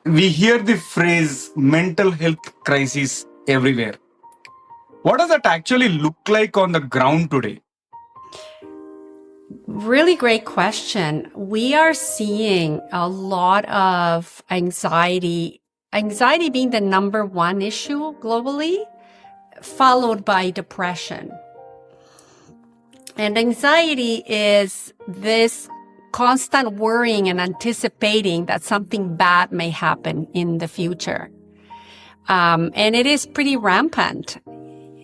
We hear the phrase mental health crisis everywhere. What does that actually look like on the ground today? Really great question. We are seeing a lot of anxiety being the number one issue globally, followed by depression. And anxiety is this constant worrying and anticipating that something bad may happen in the future. And it is pretty rampant.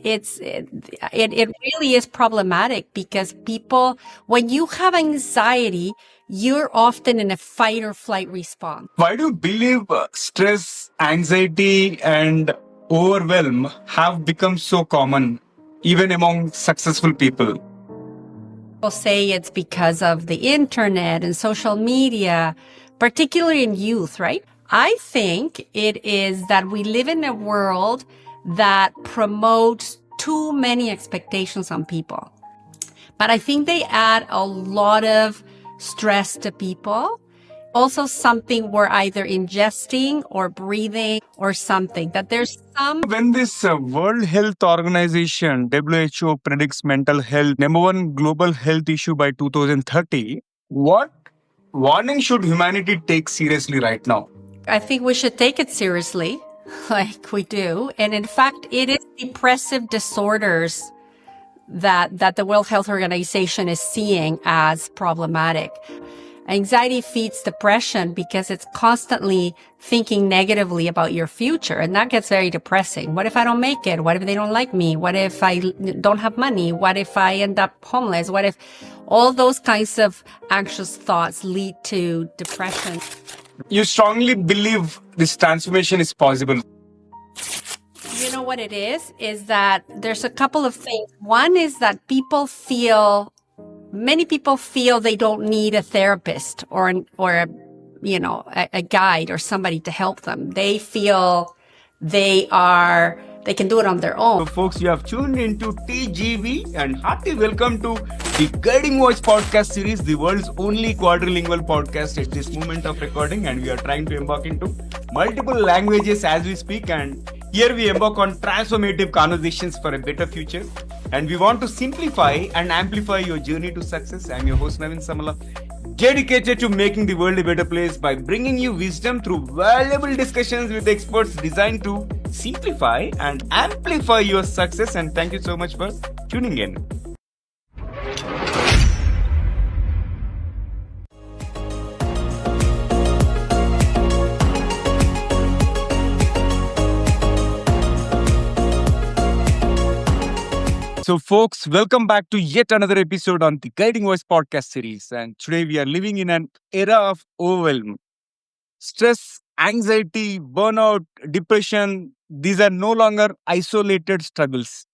It really is problematic because people, when you have anxiety, you're often in a fight or flight response. Why do you believe stress, anxiety, and overwhelm have become so common, even among successful people? People say it's because of the internet and social media, particularly in youth, right? I think it is that we live in a world that promotes too many expectations on people. But I think they add a lot of stress to people. Also something we're either ingesting or breathing or something, that there's some. When this World Health Organization, WHO, predicts mental health number one global health issue by 2030, what warning should humanity take seriously right now? I think we should take it seriously, like we do. And in fact, it is depressive disorders that the World Health Organization is seeing as problematic. Anxiety feeds depression because it's constantly thinking negatively about your future. And that gets very depressing. What if I don't make it? What if they don't like me? What if I don't have money? What if I end up homeless? What if all those kinds of anxious thoughts lead to depression? You strongly believe this transformation is possible. You know what it is that there's a couple of things. One is that many people feel they don't need a therapist or a guide or somebody to help them. They feel they can do it on their own. So folks, you have tuned into TGV and hearty welcome to the Guiding Voice podcast series, the world's only quadrilingual podcast at this moment of recording, and we are trying to embark into multiple languages as we speak, and here we embark on transformative conversations for a better future, and we want to simplify and amplify your journey to success. I'm your host Navin Samala, dedicated to making the world a better place by bringing you wisdom through valuable discussions with experts designed to simplify and amplify your success. And thank you so much for tuning in. So, folks, welcome back to yet another episode on the Guiding Voice podcast series. And today we are living in an era of overwhelm. Stress, anxiety, burnout, depression, these are no longer isolated struggles.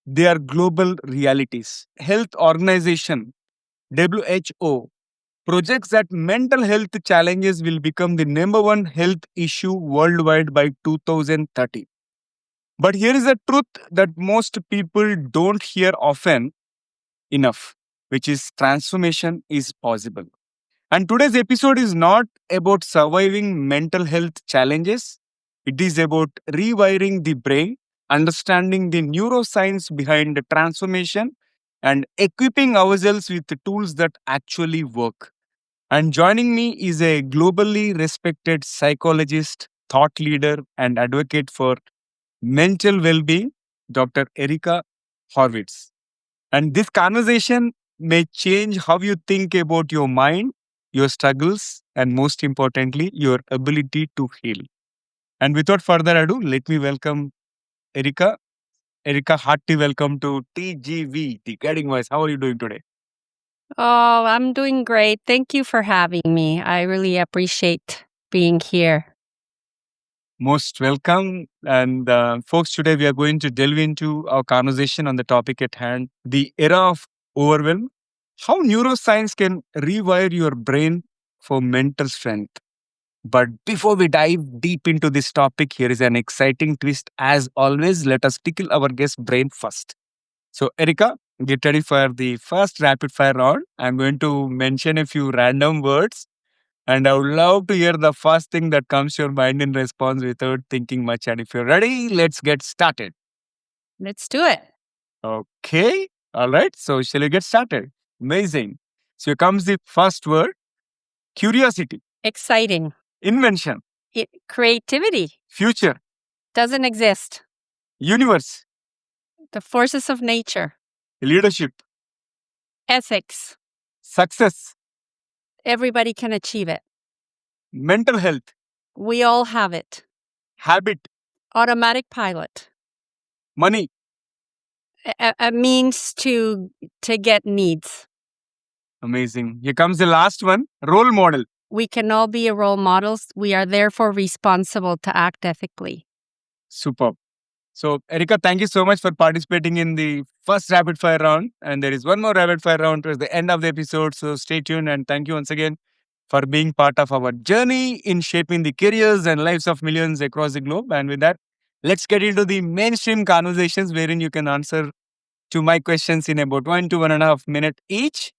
They are global realities. Health Organization, WHO, projects that mental health challenges will become the number one health issue worldwide by 2030. But here is a truth that most people don't hear often enough, which is transformation is possible. And today's episode is not about surviving mental health challenges. It is about rewiring the brain, understanding the neuroscience behind the transformation, and equipping ourselves with the tools that actually work. And joining me is a globally respected psychologist, thought leader, and advocate for mental well being, Dr. Erika Horwitz. And this conversation may change how you think about your mind, your struggles, and most importantly, your ability to heal. And without further ado, let me welcome Erika. Erika, hearty welcome to TGV, the Guiding Voice. How are you doing today? Oh, I'm doing great. Thank you for having me. I really appreciate being here. Most welcome. And folks, today we are going to delve into our conversation on the topic at hand, the era of overwhelm, how neuroscience can rewire your brain for mental strength. But before we dive deep into this topic, here is an exciting twist. As always, let us tickle our guest brain first. So, Erika, get ready for the first rapid fire round. I'm going to mention a few random words. And I would love to hear the first thing that comes to your mind in response without thinking much. And if you're ready, let's get started. Let's do it. Okay. All right. So, shall we get started? Amazing. So, here comes the first word: curiosity, Exciting. invention, Creativity future, doesn't exist. universe, The forces of nature. leadership, Ethics. success, Everybody can achieve it. mental health, We all have it. habit, Automatic pilot. money, A means to get needs. amazing. Here comes the last one: role model. We can all be role models. We are therefore responsible to act ethically. Superb. So, Erika, thank you so much for participating in the first rapid fire round. And there is one more rapid fire round towards the end of the episode. So, stay tuned. And thank you once again for being part of our journey in shaping the careers and lives of millions across the globe. And with that, let's get into the mainstream conversations wherein you can answer to my questions in about 1 to 1.5 minutes each.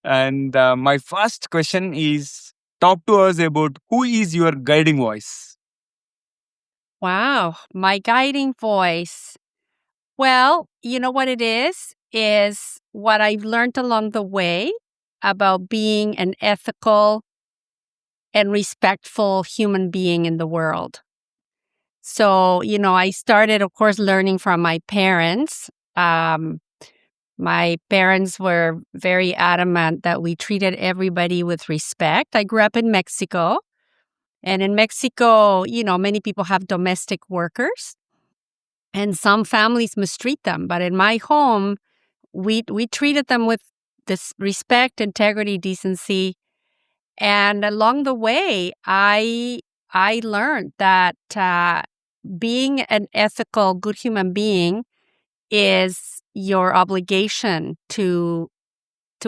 And my first question is: talk to us about who is your guiding voice. Wow, my guiding voice. Well, you know what it is what I've learned along the way about being an ethical and respectful human being in the world. So, I started, of course, learning from my parents. My parents were very adamant that we treated everybody with respect. I grew up in Mexico. And in Mexico, many people have domestic workers. And some families mistreat them. But in my home, we treated them with this respect, integrity, decency. And along the way, I learned that being an ethical, good human being is your obligation to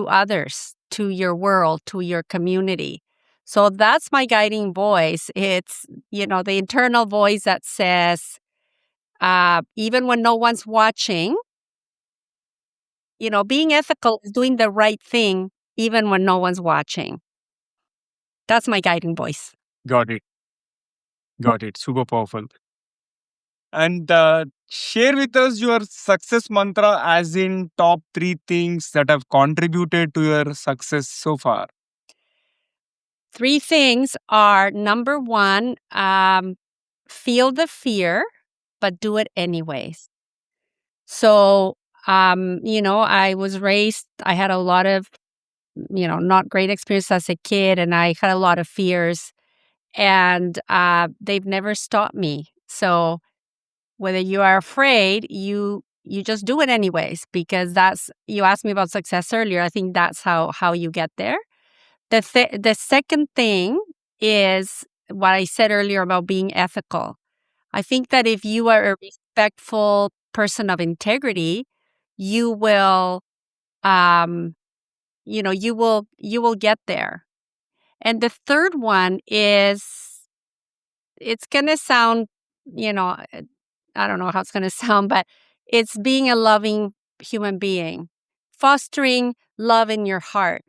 others, to your world, to your community. So that's my guiding voice. It's, the internal voice that says, even when no one's watching, being ethical is doing the right thing, even when no one's watching. That's my guiding voice. Got it. Got it. Super powerful. And share with us your success mantra, as in top 3 things that have contributed to your success so far. 3 things are: number 1, feel the fear, but do it anyways. So, I was raised, I had a lot of, not great experience as a kid, and I had a lot of fears, and they've never stopped me. So, whether you are afraid, you just do it anyways, because you asked me about success earlier. I think that's how you get there. The second thing is what I said earlier about being ethical. I think that if you are a respectful person of integrity, you will, you will get there. And the third one is, it's going to sound, I don't know how it's going to sound, but it's being a loving human being, fostering love in your heart.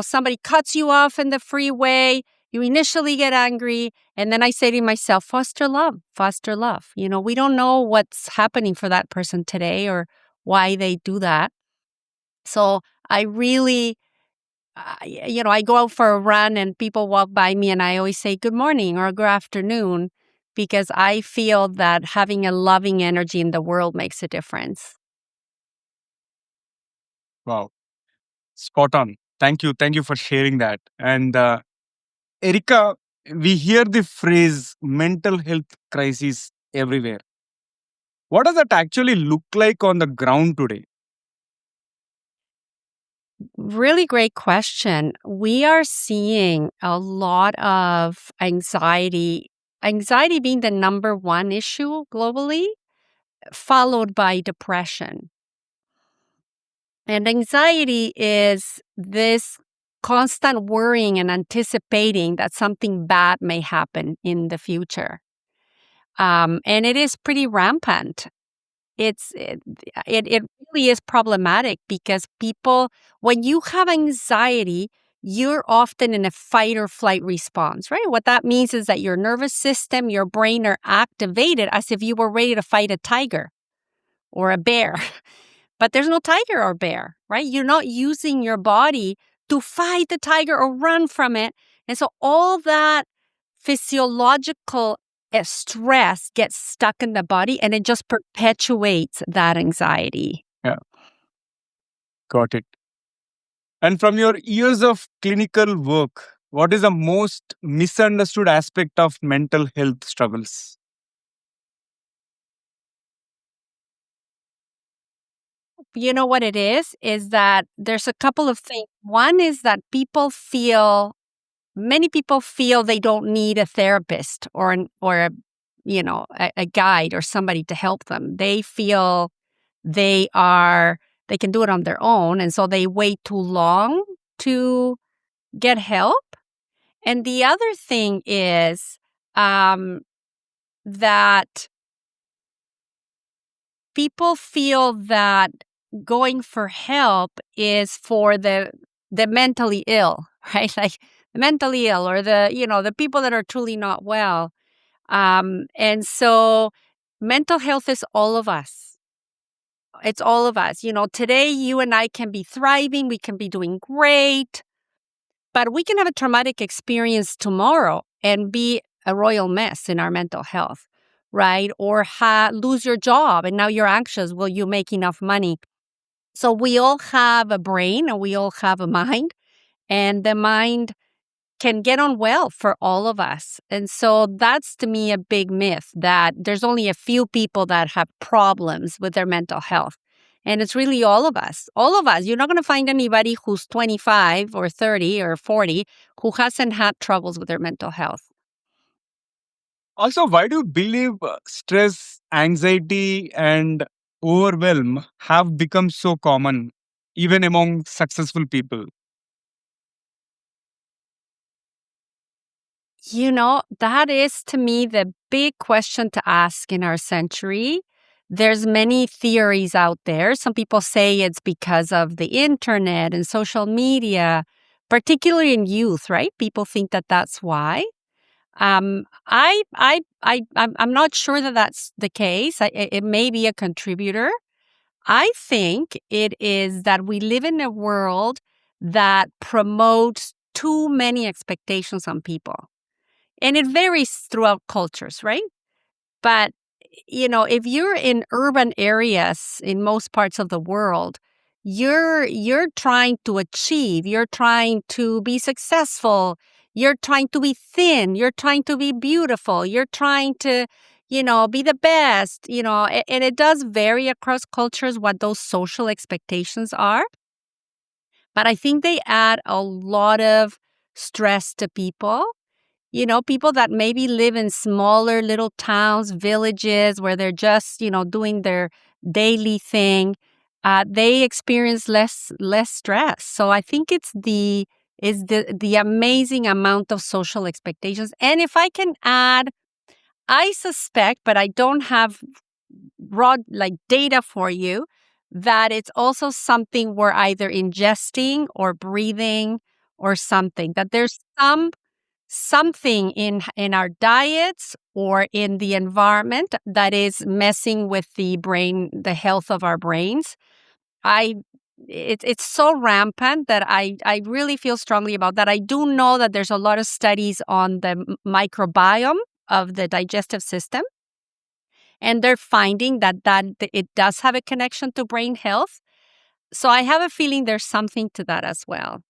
Somebody cuts you off in the freeway, you initially get angry, and then I say to myself, foster love, foster love. We don't know what's happening for that person today or why they do that. So I really, I go out for a run and people walk by me and I always say good morning or good afternoon, because I feel that having a loving energy in the world makes a difference. Wow. Spot on. Thank you. Thank you for sharing that. And Erika, we hear the phrase mental health crisis everywhere. What does that actually look like on the ground today? Really great question. We are seeing a lot of anxiety being the number one issue globally, followed by depression. And anxiety is this constant worrying and anticipating that something bad may happen in the future. And it is pretty rampant. It really is problematic, because people, when you have anxiety, you're often in a fight or flight response, right? What that means is that your nervous system, your brain are activated as if you were ready to fight a tiger or a bear. But there's no tiger or bear, right? You're not using your body to fight the tiger or run from it. And so all that physiological stress gets stuck in the body and it just perpetuates that anxiety. Yeah, got it. And from your years of clinical work, what is the most misunderstood aspect of mental health struggles? You know what it is that there's a couple of things. One is that many people feel they don't need a therapist or a guide or somebody to help them. They feel they can do it on their own, and so they wait too long to get help. And the other thing is that people feel that going for help is for the mentally ill, right? Like the mentally ill or the people that are truly not well. And so mental health is all of us. It's all of us. Today you and I can be thriving, we can be doing great, but we can have a traumatic experience tomorrow and be a royal mess in our mental health, right? Or lose your job and now you're anxious. Will you make enough money? So we all have a brain and we all have a mind, and the mind can get on well for all of us. And so that's to me a big myth that there's only a few people that have problems with their mental health. And it's really all of us. All of us. You're not going to find anybody who's 25 or 30 or 40 who hasn't had troubles with their mental health. Also, why do you believe stress, anxiety, and overwhelm have become so common, even among successful people? That is to me the big question to ask in our century. There's many theories out there. Some people say it's because of the internet and social media, particularly in youth, right? People think that that's why. I'm not sure that that's the case. It may be a contributor. I think it is that we live in a world that promotes too many expectations on people. And it varies throughout cultures, right? But, if you're in urban areas in most parts of the world, you're trying to achieve, you're trying to be successful, you're trying to be thin, you're trying to be beautiful, you're trying to, be the best, and it does vary across cultures what those social expectations are. But I think they add a lot of stress to people. People that maybe live in smaller little towns, villages, where they're just, doing their daily thing, they experience less stress. So I think it's the amazing amount of social expectations. And if I can add, I suspect, but I don't have raw data for you, that it's also something we're either ingesting or breathing or something. That there's something in our diets or in the environment that is messing with the brain, the health of our brains. It's so rampant that I really feel strongly about that. I do know that there's a lot of studies on the microbiome of the digestive system, and they're finding that it does have a connection to brain health. So I have a feeling there's something to that as well.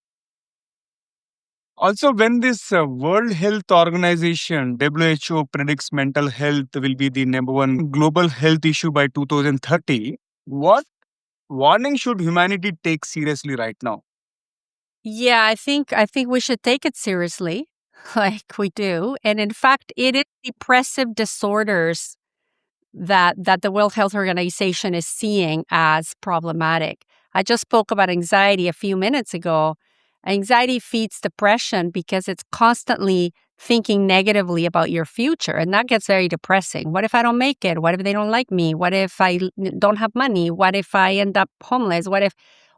Also, when this World Health Organization, WHO, predicts mental health will be the number one global health issue by 2030, what warning should humanity take seriously right now? Yeah, I think we should take it seriously, like we do. And in fact, it is depressive disorders that the World Health Organization is seeing as problematic. I just spoke about anxiety a few minutes ago. Anxiety feeds depression because it's constantly thinking negatively about your future, and that gets very depressing. What if I don't make it? What if they don't like me? What if I don't have money? What if I end up homeless? What if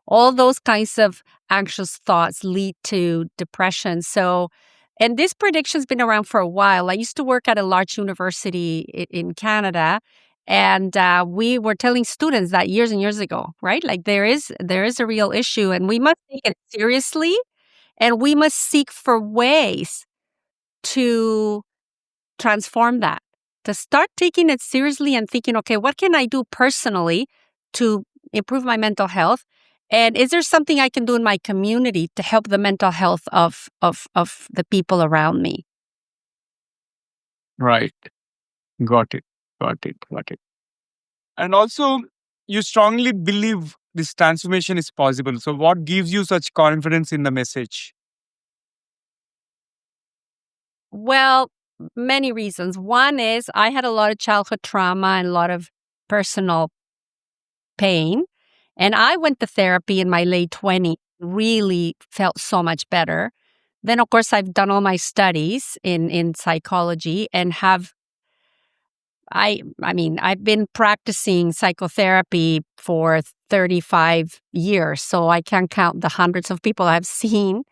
All those kinds of anxious thoughts lead to depression. So, and this prediction's been around for a while. I used to work at a large university in Canada, and we were telling students that years and years ago, right? Like there is a real issue, and we must take it seriously, and we must seek for ways to transform that, to start taking it seriously and thinking, okay, what can I do personally to improve my mental health? And is there something I can do in my community to help the mental health of the people around me? Right. Got it. Got it. Got it. And also, you strongly believe this transformation is possible. So, what gives you such confidence in the message? Well, many reasons. One is I had a lot of childhood trauma and a lot of personal pain. And I went to therapy in my late 20s, really felt so much better. Then, of course, I've done all my studies in psychology and I've been practicing psychotherapy for 35 years, so I can't count the hundreds of people I've seen.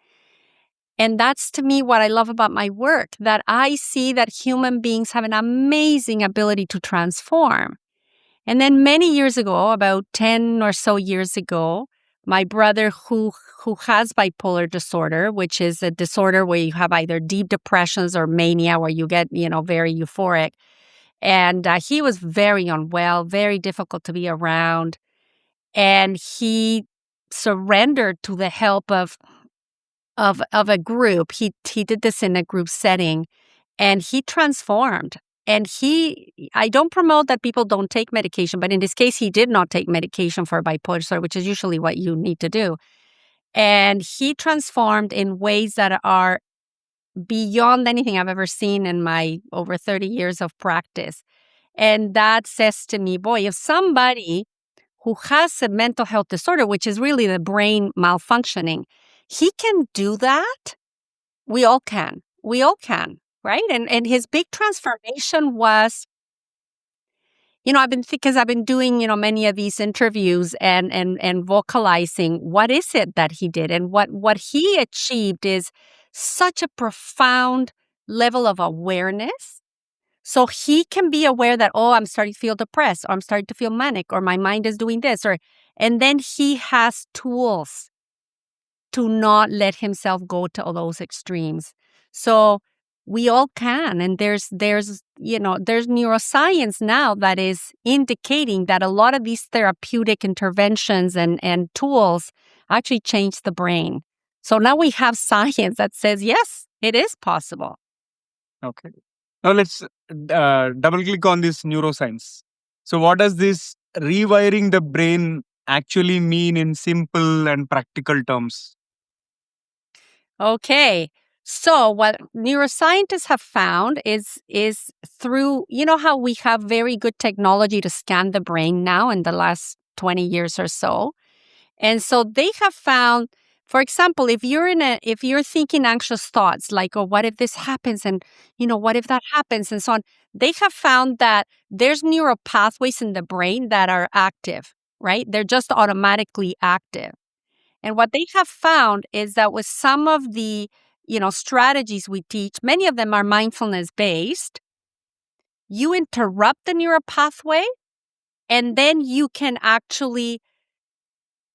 And that's to me what I love about my work, that I see that human beings have an amazing ability to transform. And then many years ago, about 10 or so years ago, my brother who has bipolar disorder, which is a disorder where you have either deep depressions or mania where you get, very euphoric. And he was very unwell, very difficult to be around. And he surrendered to the help of a group. He did this in a group setting, and he transformed. And I don't promote that people don't take medication, but in this case, he did not take medication for bipolar disorder, which is usually what you need to do. And he transformed in ways that are beyond anything I've ever seen in my over 30 years of practice. And that says to me, boy, if somebody who has a mental health disorder, which is really the brain malfunctioning, he can do that, we all can. We all can, right? And his big transformation was, because I've been doing, many of these interviews and vocalizing what is it that he did. And what he achieved is such a profound level of awareness. So he can be aware that, oh, I'm starting to feel depressed, or I'm starting to feel manic, or my mind is doing this, and then he has tools to not let himself go to all those extremes. So we all can. And there's neuroscience now that is indicating that a lot of these therapeutic interventions and tools actually change the brain. So now we have science that says, yes, it is possible. Okay. Now let's double click on this neuroscience. So, what does this rewiring the brain actually mean in simple and practical terms? Okay. So what neuroscientists have found is through, how we have very good technology to scan the brain now in the last 20 years or so. And so they have found, for example, if you're thinking anxious thoughts like, oh, what if this happens? And, what if that happens? And so on. They have found that there's neural pathways in the brain that are active, right? They're just automatically active. And what they have found is that with some of the, strategies we teach, many of them are mindfulness based. You interrupt the neural pathway, and then you can actually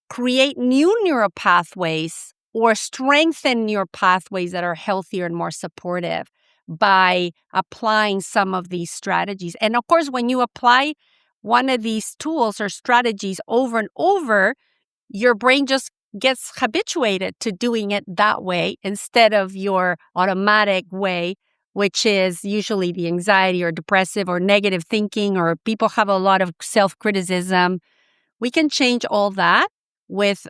create new neural pathways or strengthen neural pathways that are healthier and more supportive by applying some of these strategies. And of course, when you apply one of these tools or strategies over and over, your brain just gets habituated to doing it that way instead of your automatic way, which is usually the anxiety or depressive or negative thinking, or people have a lot of self-criticism. We can change all that with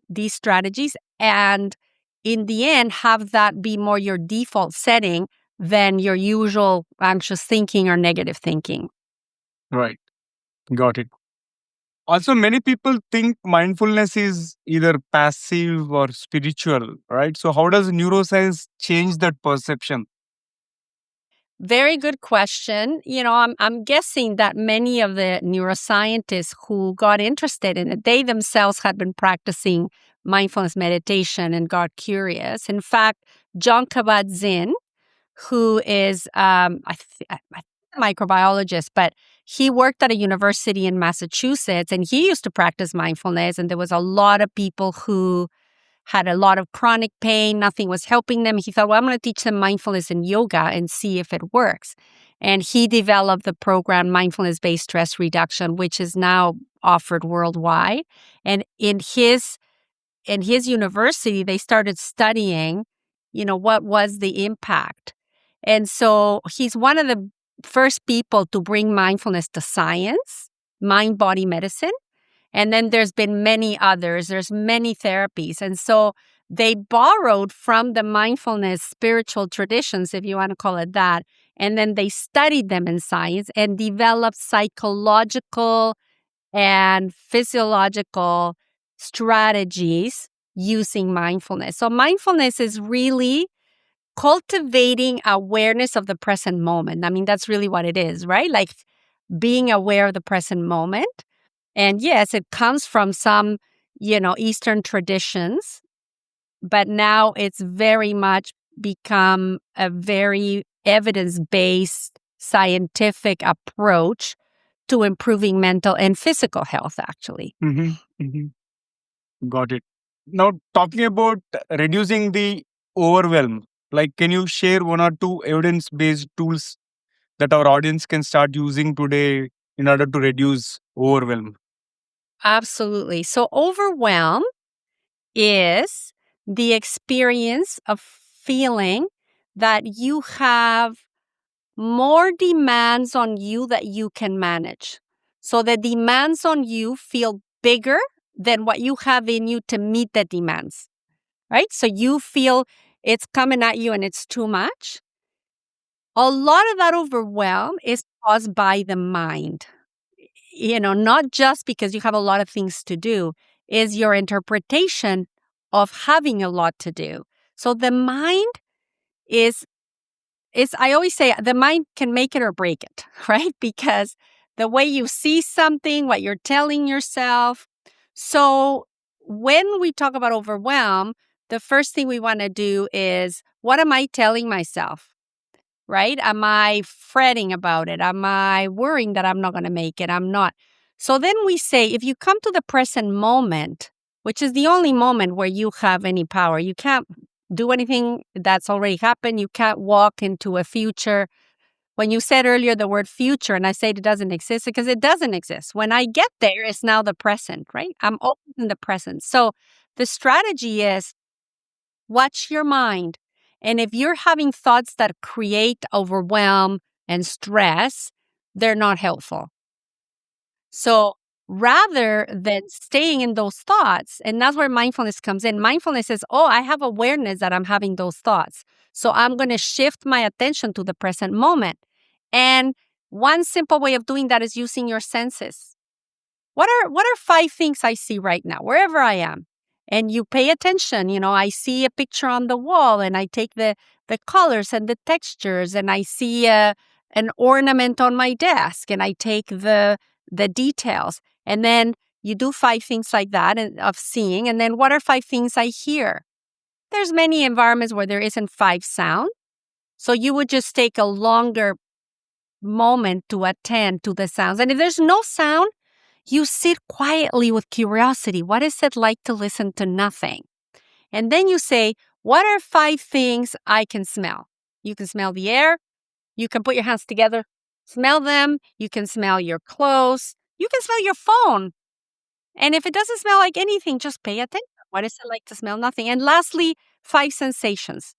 these strategies, and in the end, have that be more your default setting than your usual anxious thinking or negative thinking. Right. Got it. Also, many people think mindfulness is either passive or spiritual, right? So, how does neuroscience change that perception? Very good question. I'm guessing that many of the neuroscientists who got interested in it, they themselves had been practicing mindfulness meditation and got curious. In fact, John Kabat-Zinn, who is a microbiologist, but he worked at a university in Massachusetts, and he used to practice mindfulness. And there was a lot of people who had a lot of chronic pain. Nothing was helping them. He thought, well, I'm going to teach them mindfulness and yoga and see if it works. And he developed the program Mindfulness-Based Stress Reduction, which is now offered worldwide. And in his university, they started studying, what was the impact. And so he's one of the first people to bring mindfulness to science, mind-body medicine. And then there's been many others. There's many therapies. And so they borrowed from the mindfulness spiritual traditions, if you want to call it that. And then they studied them in science and developed psychological and physiological strategies using mindfulness. So mindfulness is really cultivating awareness of the present moment. I mean, that's really what it is, right? Like being aware of the present moment. And yes, it comes from some, Eastern traditions, but now it's very much become a very evidence-based scientific approach to improving mental and physical health, actually. Mm-hmm. Mm-hmm. Got it. Now, talking about reducing the overwhelm, like, can you share one or two evidence-based tools that our audience can start using today in order to reduce overwhelm? Absolutely. So overwhelm is the experience of feeling that you have more demands on you that you can manage. So the demands on you feel bigger than what you have in you to meet the demands, right? So you feel it's coming at you and it's too much. A lot of that overwhelm is caused by the mind. Not just because you have a lot of things to do, is your interpretation of having a lot to do. So the mind is I always say the mind can make it or break it, right? Because the way you see something, what you're telling yourself. So when we talk about overwhelm, the first thing we want to do is, what am I telling myself? Right? Am I fretting about it? Am I worrying that I'm not going to make it? I'm not. So then we say, if you come to the present moment, which is the only moment where you have any power, you can't do anything that's already happened. You can't walk into a future. When you said earlier the word future, and I said it doesn't exist, because it doesn't exist. When I get there, it's now the present, right? I'm always in the present. So the strategy is, watch your mind. And if you're having thoughts that create overwhelm and stress, they're not helpful. So rather than staying in those thoughts, and that's where mindfulness comes in. Mindfulness says, oh, I have awareness that I'm having those thoughts. So I'm going to shift my attention to the present moment. And one simple way of doing that is using your senses. What are 5 things I see right now, wherever I am? And you pay attention. I see a picture on the wall, and I take the colors and the textures, and I see an ornament on my desk, and I take the details. And then you do 5 things like that of seeing. And then what are 5 things I hear? There's many environments where there isn't 5 sound. So you would just take a longer moment to attend to the sounds. And if there's no sound, you sit quietly with curiosity. What is it like to listen to nothing? And then you say, what are 5 things I can smell? You can smell the air. You can put your hands together, smell them. You can smell your clothes. You can smell your phone. And if it doesn't smell like anything, just pay attention. What is it like to smell nothing? And lastly, 5 sensations.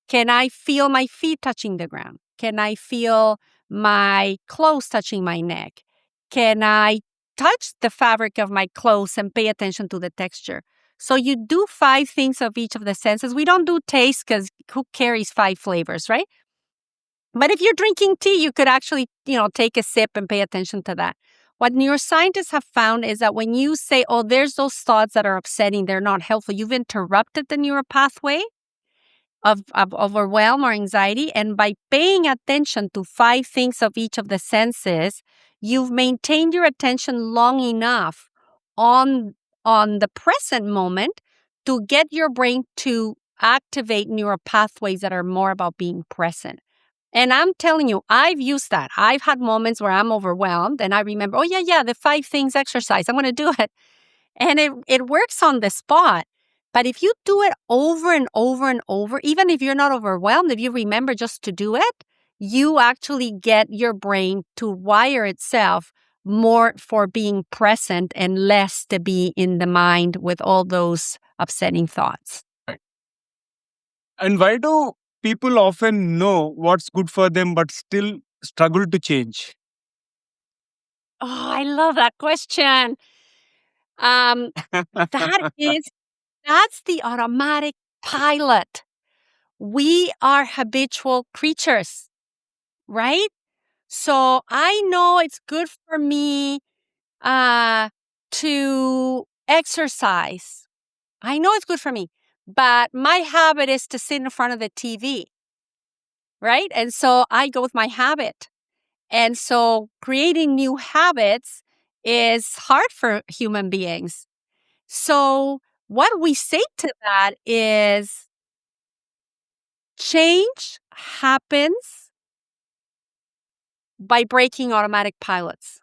Can I feel my feet touching the ground? Can I feel my clothes touching my neck? Can I touch the fabric of my clothes and pay attention to the texture? So you do 5 things of each of the senses. We don't do taste because who carries 5 flavors, right? But if you're drinking tea, you could actually, take a sip and pay attention to that. What neuroscientists have found is that when you say, oh, there's those thoughts that are upsetting, they're not helpful, you've interrupted the neural pathway. of overwhelm or anxiety. And by paying attention to 5 things of each of the senses, you've maintained your attention long enough on the present moment to get your brain to activate neural pathways that are more about being present. And I'm telling you, I've used that. I've had moments where I'm overwhelmed and I remember, oh, yeah, the 5 things exercise, I'm going to do it. And it works on the spot. But if you do it over and over and over, even if you're not overwhelmed, if you remember just to do it, you actually get your brain to wire itself more for being present and less to be in the mind with all those upsetting thoughts. Right. And why do people often know what's good for them but still struggle to change? Oh, I love that question. Um, that's the automatic pilot. We are habitual creatures, right? So I know it's good for me to exercise. I know it's good for me, but my habit is to sit in front of the TV, right? And so I go with my habit. And so creating new habits is hard for human beings. So what we say to that is change happens by breaking automatic pilots,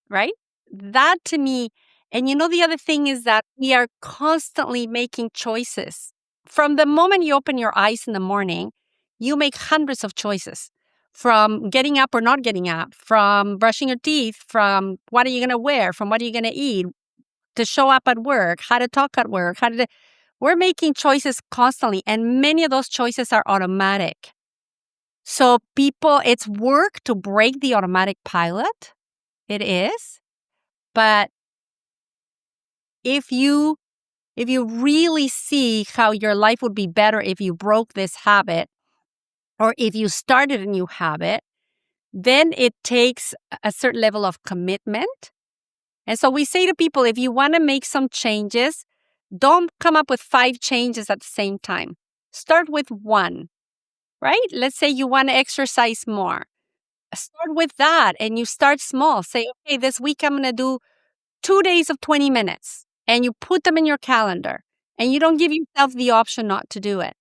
right? That to me, and the other thing is that we are constantly making choices. From the moment you open your eyes in the morning, you make hundreds of choices from getting up or not getting up, from brushing your teeth, from what are you going to wear, from what are you going to eat, to show up at work, how to talk at work, we're making choices constantly, and many of those choices are automatic. So it's work to break the automatic pilot. It is. But if you really see how your life would be better if you broke this habit or if you started a new habit, then it takes a certain level of commitment. And so we say to people, if you want to make some changes, don't come up with 5 changes at the same time. Start with 1, right? Let's say you want to exercise more. Start with that and you start small. Say, okay, this week I'm going to do 2 days of 20 minutes, and you put them in your calendar and you don't give yourself the option not to do it.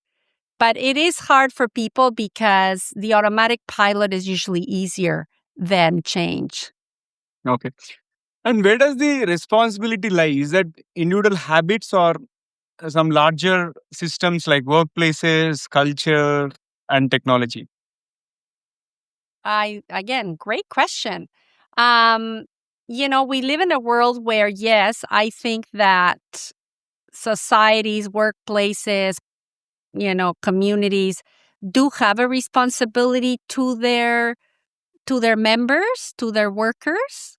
But it is hard for people because the automatic pilot is usually easier than change. Okay. And where does the responsibility lie? Is that individual habits or some larger systems like workplaces, culture, and technology? Again, great question. We live in a world where, yes, I think that societies, workplaces, communities do have a responsibility to their members, to their workers.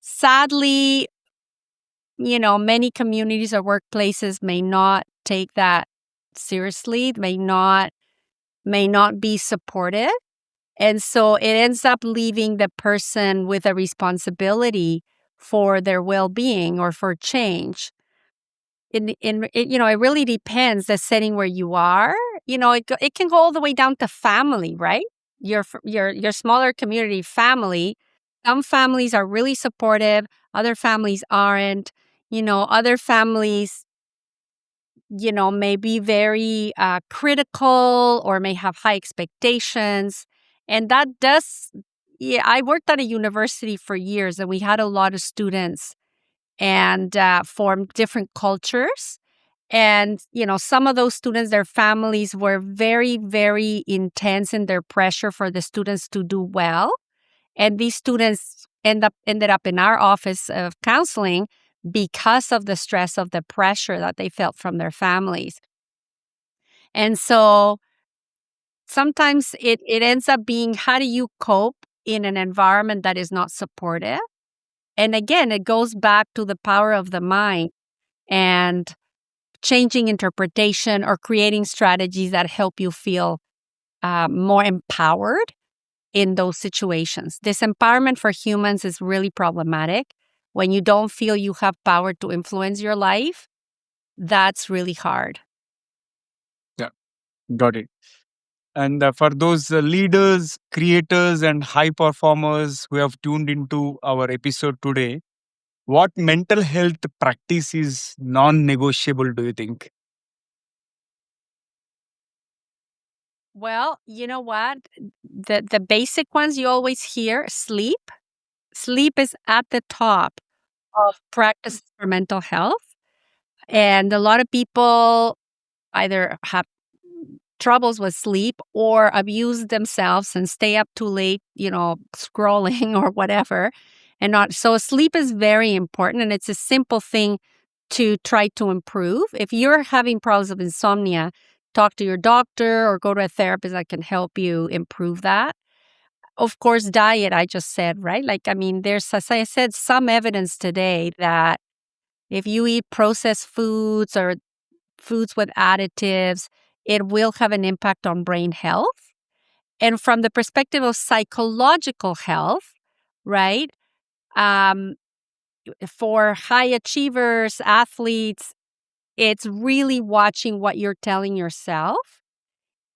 Sadly, many communities or workplaces may not take that seriously, may not be supportive. And so it ends up leaving the person with a responsibility for their well-being or for change. It really depends the setting where you are. It can go all the way down to family, right? Your smaller community family. Some families are really supportive. Other families aren't. Other families, may be very critical or may have high expectations. And that I worked at a university for years and we had a lot of students and from different cultures. And, some of those students, their families were very, very intense in their pressure for the students to do well. And these students ended up in our office of counseling because of the stress of the pressure that they felt from their families. And so sometimes it ends up being, how do you cope in an environment that is not supportive? And again, it goes back to the power of the mind and changing interpretation or creating strategies that help you feel more empowered in those situations. Disempowerment for humans is really problematic. When you don't feel you have power to influence your life, that's really hard. Yeah. Got it. And for those leaders, creators, and high performers who have tuned into our episode today, what mental health practice is non negotiable, do you think? Well, you know what? The basic ones you always hear, sleep. Sleep is at the top of practices for mental health. And a lot of people either have troubles with sleep or abuse themselves and stay up too late, scrolling or whatever. And not so sleep is very important and it's a simple thing to try to improve. If you're having problems with insomnia, talk to your doctor or go to a therapist that can help you improve that. Of course, diet, I just said, right? Like, I mean, there's, as I said, some evidence today that if you eat processed foods or foods with additives, it will have an impact on brain health. And from the perspective of psychological health, right? Um, for high achievers, athletes, it's really watching what you're telling yourself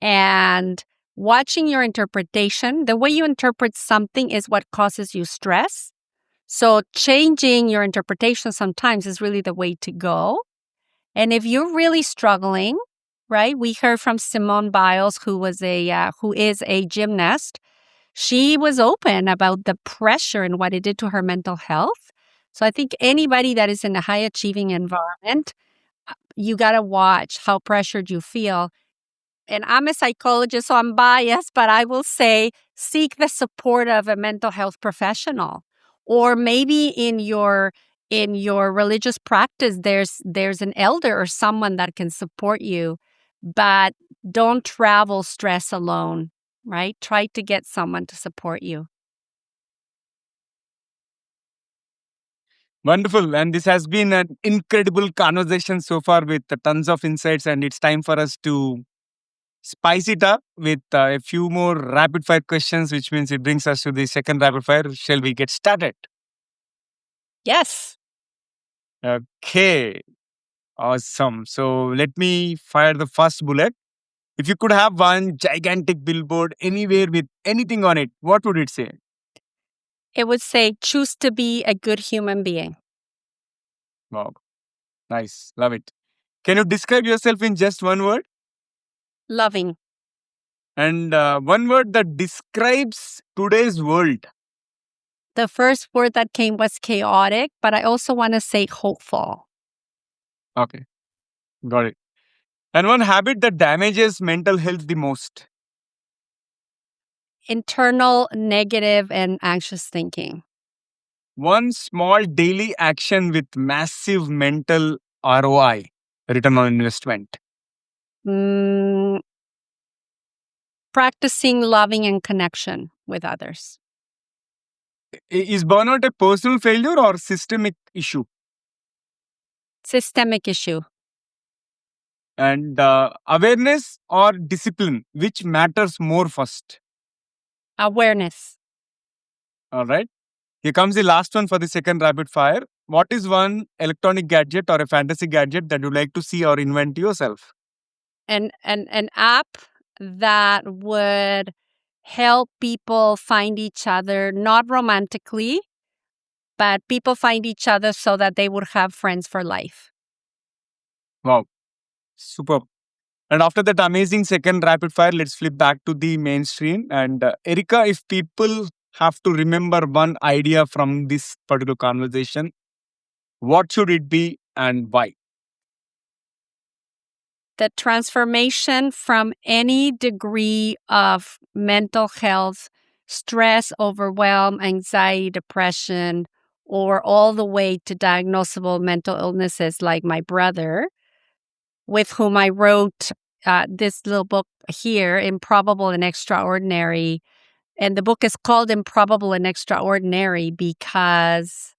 and watching your interpretation. The way you interpret something is what causes you stress. So changing your interpretation sometimes is really the way to go. And if you're really struggling, right? We heard from Simone Biles, who is a gymnast. She was open about the pressure and what it did to her mental health. So I think anybody that is in a high achieving environment, you got to watch how pressured you feel. And I'm a psychologist, so I'm biased, but I will say seek the support of a mental health professional. Or maybe in your religious practice, there's an elder or someone that can support you, but don't travel stress alone, right? Try to get someone to support you. Wonderful. And this has been an incredible conversation so far with tons of insights. And it's time for us to spice it up with a few more rapid fire questions, which means it brings us to the second rapid fire. Shall we get started? Yes. Okay. Awesome. So let me fire the first bullet. If you could have one gigantic billboard anywhere with anything on it, what would it say? It would say, choose to be a good human being. Wow. Nice. Love it. Can you describe yourself in just one word? Loving. And one word that describes today's world. The first word that came was chaotic, but I also want to say hopeful. Okay. Got it. And one habit that damages mental health the most. Internal, negative, and anxious thinking. One small daily action with massive mental ROI, return on investment. Mm, practicing loving and connection with others. Is burnout a personal failure or systemic issue? Systemic issue. And awareness or discipline, which matters more first? Awareness. All right. Here comes the last one for the second rapid fire. What is one electronic gadget or a fantasy gadget that you like to see or invent yourself? An app that would help people find each other, not romantically, but people find each other so that they would have friends for life. Wow. Superb. And after that amazing second rapid fire, let's flip back to the mainstream. And Erika, if people have to remember one idea from this particular conversation, what should it be and why? The transformation from any degree of mental health, stress, overwhelm, anxiety, depression, or all the way to diagnosable mental illnesses like my brother, with whom I wrote this little book here, Improbable and Extraordinary. And the book is called Improbable and Extraordinary because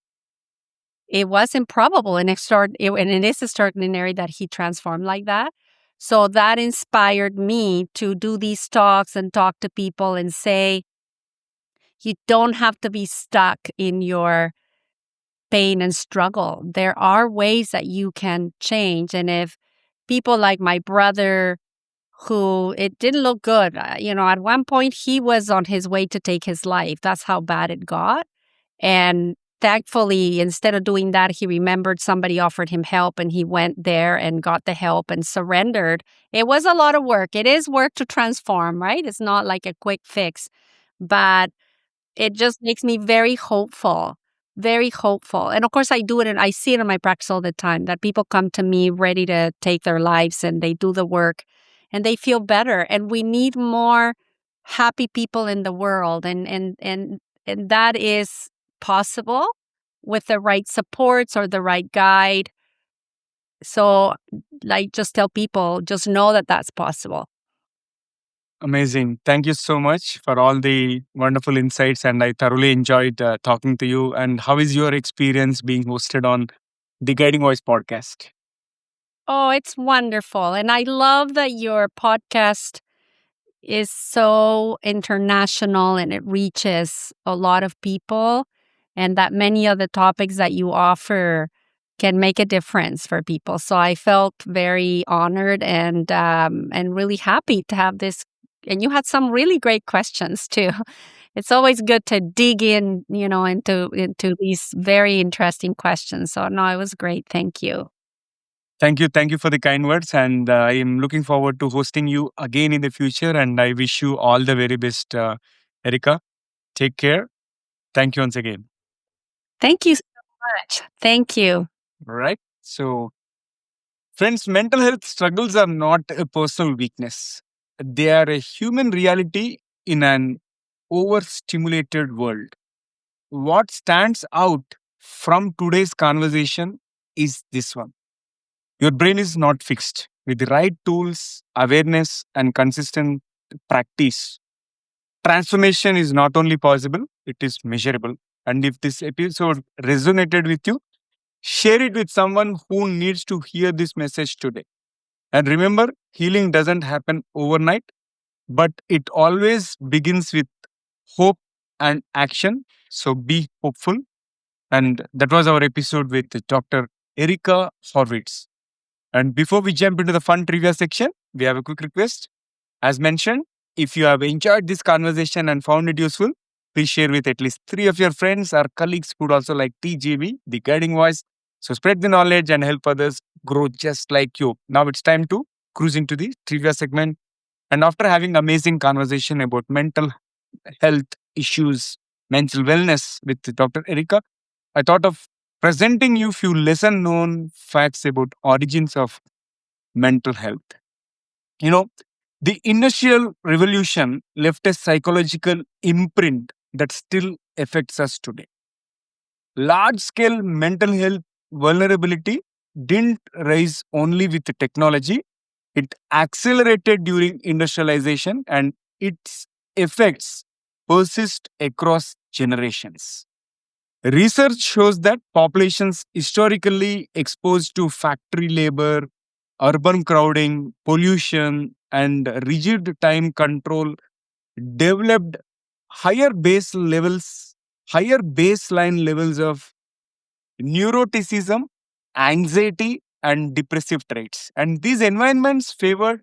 it was improbable and extraordinary, and it is extraordinary that he transformed like that. So that inspired me to do these talks and talk to people and say, you don't have to be stuck in your pain and struggle. There are ways that you can change. And if people like my brother who it didn't look good. At one point he was on his way to take his life. That's how bad it got. And thankfully, instead of doing that, he remembered somebody offered him help and he went there and got the help and surrendered. It was a lot of work. It is work to transform, right? It's not like a quick fix, but it just makes me very hopeful, very hopeful. And of course, I do it and I see it in my practice all the time that people come to me ready to take their lives and they do the work and they feel better. And we need more happy people in the world. And that is possible with the right supports or the right guide. So, like, just tell people, just know that that's possible. Amazing. Thank you so much for all the wonderful insights. And I thoroughly enjoyed talking to you. And how is your experience being hosted on the Guiding Voice podcast? Oh, it's wonderful. And I love that your podcast is so international and it reaches a lot of people, and that many of the topics that you offer can make a difference for people. So I felt very honored and really happy to have this. And you had some really great questions too. It's always good to dig in, into these very interesting questions. So no, it was great. Thank you. Thank you. Thank you for the kind words. And I am looking forward to hosting you again in the future. And I wish you all the very best, Erika. Take care. Thank you once again. Thank you so much. Thank you. All right. So, friends, mental health struggles are not a personal weakness, they are a human reality in an overstimulated world. What stands out from today's conversation is this one: your brain is not fixed. With the right tools, awareness, and consistent practice, transformation is not only possible, it is measurable. And if this episode resonated with you, share it with someone who needs to hear this message today. And remember, healing doesn't happen overnight, but it always begins with hope and action. So be hopeful. And that was our episode with Dr. Erika Horwitz. And before we jump into the fun trivia section, we have a quick request. As mentioned, if you have enjoyed this conversation and found it useful, please share with at least 3 of your friends or colleagues who would also like TGV, the guiding voice. So spread the knowledge and help others grow just like you. Now it's time to cruise into the trivia segment. And after having amazing conversation about mental health issues, mental wellness with Dr. Erika, I thought of presenting you few lesser known facts about origins of mental health. You know, the industrial revolution left a psychological imprint that still affects us today. Large scale mental health vulnerability didn't rise only with the technology, it accelerated during industrialization and its effects persist across generations. Research shows that populations historically exposed to factory labor, urban crowding, pollution, and rigid time control developed higher base levels, higher baseline levels of neuroticism, anxiety, and depressive traits. And these environments favored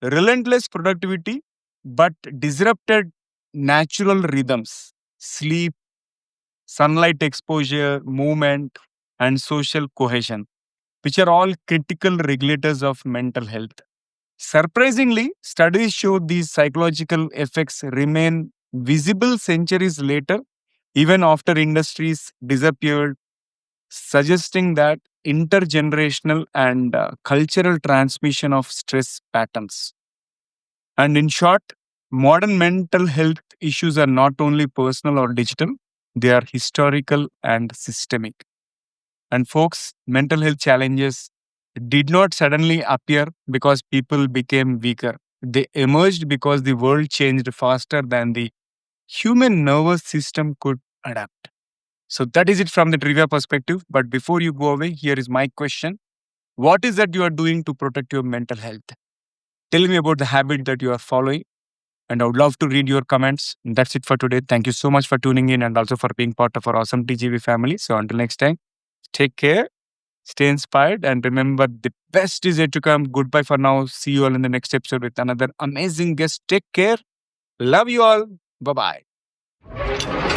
relentless productivity but disrupted natural rhythms, sleep, sunlight exposure, movement, and social cohesion, which are all critical regulators of mental health. Surprisingly, studies show these psychological effects remain visible centuries later, even after industries disappeared, suggesting that intergenerational and cultural transmission of stress patterns. And in short, modern mental health issues are not only personal or digital, they are historical and systemic. And folks, mental health challenges did not suddenly appear because people became weaker. They emerged because the world changed faster than the human nervous system could adapt. So that is it from the trivia perspective. But before you go away, here is my question: what is that you are doing to protect your mental health? Tell me about the habit that you are following, and I would love to read your comments. That's it for today. Thank you so much for tuning in and also for being part of our awesome TGV family. So until next time, take care, Stay inspired and remember the best is yet to come. Goodbye for now. See you all in the next episode with another amazing guest. Take care. Love you all. Bye bye.